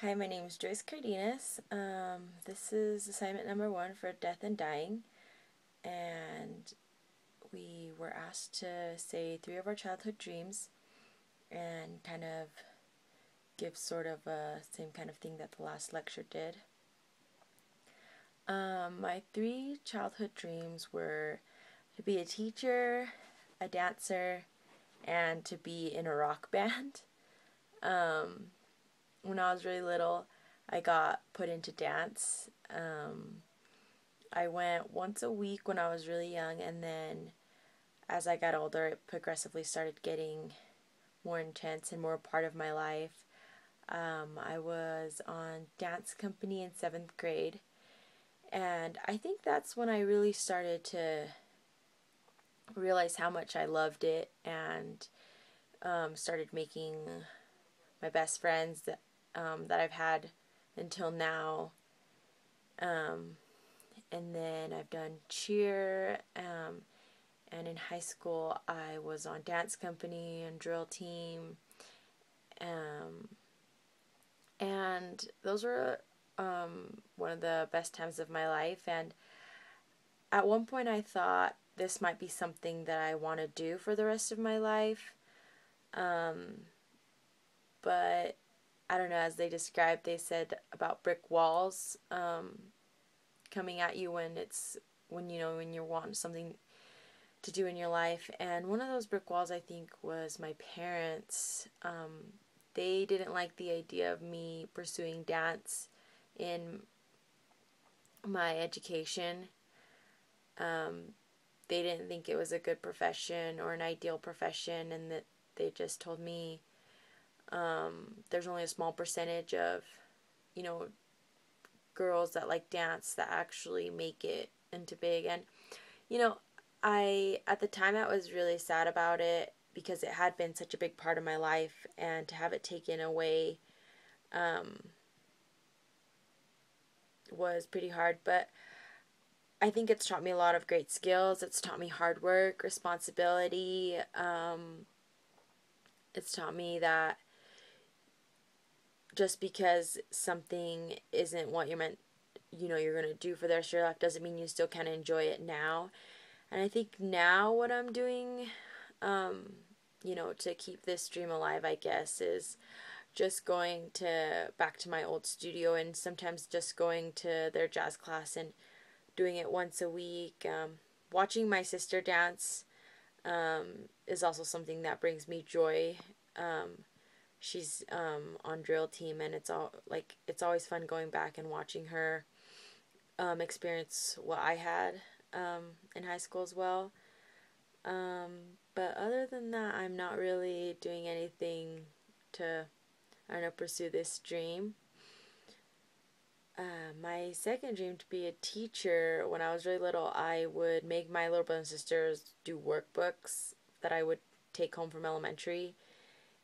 Hi, my name is Joyce Cardenas. This is assignment number 1 for Death and Dying, and we were asked to say 3 of our childhood dreams and kind of give sort of a same kind of thing that the last lecture did. My 3 childhood dreams were to be a teacher, a dancer, and to be in a rock band. When I was really little, I got put into dance. I went once a week when I was really young, and then as I got older, it progressively started getting more intense and more a part of my life. I was on dance company in 7th grade, and I think that's when I really started to realize how much I loved it and started making my best friends that I've had until now. And then I've done cheer, and in high school I was on dance company and drill team, and those were one of the best times of my life. And at one point I thought this might be something that I want to do for the rest of my life, but I don't know, as they described, they said about brick walls coming at you when you're wanting something to do in your life. And one of those brick walls, I think, was my parents. They didn't like the idea of me pursuing dance in my education. They didn't think it was a good profession or an ideal profession, and that they just told me there's only a small percentage of, you know, girls that like dance that actually make it into big. And, you know, at the time, I was really sad about it because it had been such a big part of my life, and to have it taken away was pretty hard. But I think it's taught me a lot of great skills. It's taught me hard work, responsibility. It's taught me that just because something isn't what you're meant, you're going to do for the rest of your life, doesn't mean you still can't enjoy it now. And I think now what I'm doing, to keep this dream alive, I guess, is just going back to my old studio, and sometimes just going to their jazz class and doing it once a week. Watching my sister dance is also something that brings me joy. She's on drill team, and it's always fun going back and watching her experience what I had in high school as well. But other than that, I'm not really doing anything to, I don't know, pursue this dream. My second dream, to be a teacher, when I was really little, I would make my little brothers and sisters do workbooks that I would take home from elementary.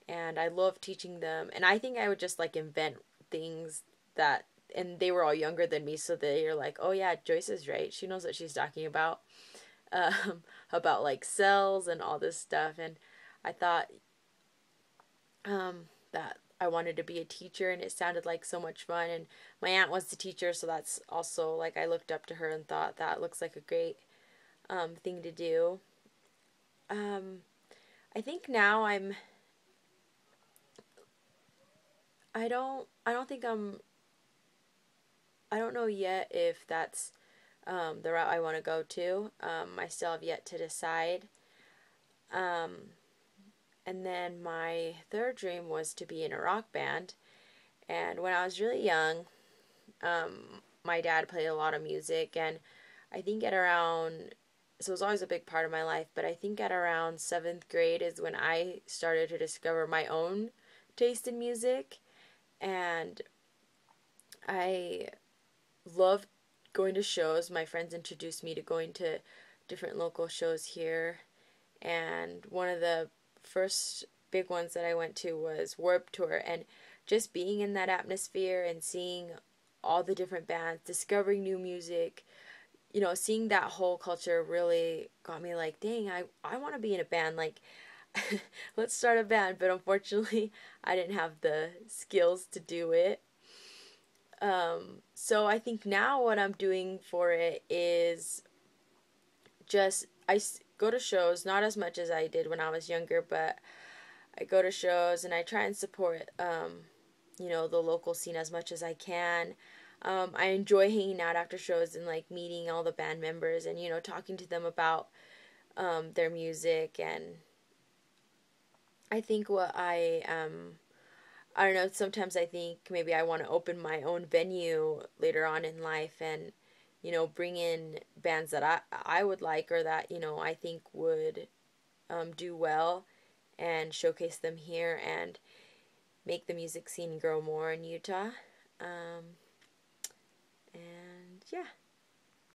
And I love teaching them. And I think I would just like invent things that, and they were all younger than me, so they're like, oh yeah, Joyce is right. She knows what she's talking about. Um, about like cells and all this stuff. And I thought that I wanted to be a teacher, and it sounded like so much fun. And my aunt was the teacher, so that's also like I looked up to her and thought that looks like a great thing to do. Um, I think now I don't think I don't know yet if that's the route I want to go to. I still have yet to decide. Um, and then my third dream was to be in a rock band. And when I was really young, my dad played a lot of music, and I think at around, so it was always a big part of my life, but I think at around 7th grade is when I started to discover my own taste in music. And I loved going to shows. My friends introduced me to going to different local shows here, and one of the first big ones that I went to was Warped Tour. And just being in that atmosphere and seeing all the different bands, discovering new music, seeing that whole culture really got me like, dang, I want to be in a band. Like, let's start a band. But unfortunately, I didn't have the skills to do it. So I think now what I'm doing for it is just go to shows, not as much as I did when I was younger, but I go to shows and I try and support, the local scene as much as I can. I enjoy hanging out after shows and like meeting all the band members and talking to them about their music. And I think I don't know, sometimes I think maybe I want to open my own venue later on in life and bring in bands that I would like, or that I think would do well, and showcase them here and make the music scene grow more in Utah. And yeah.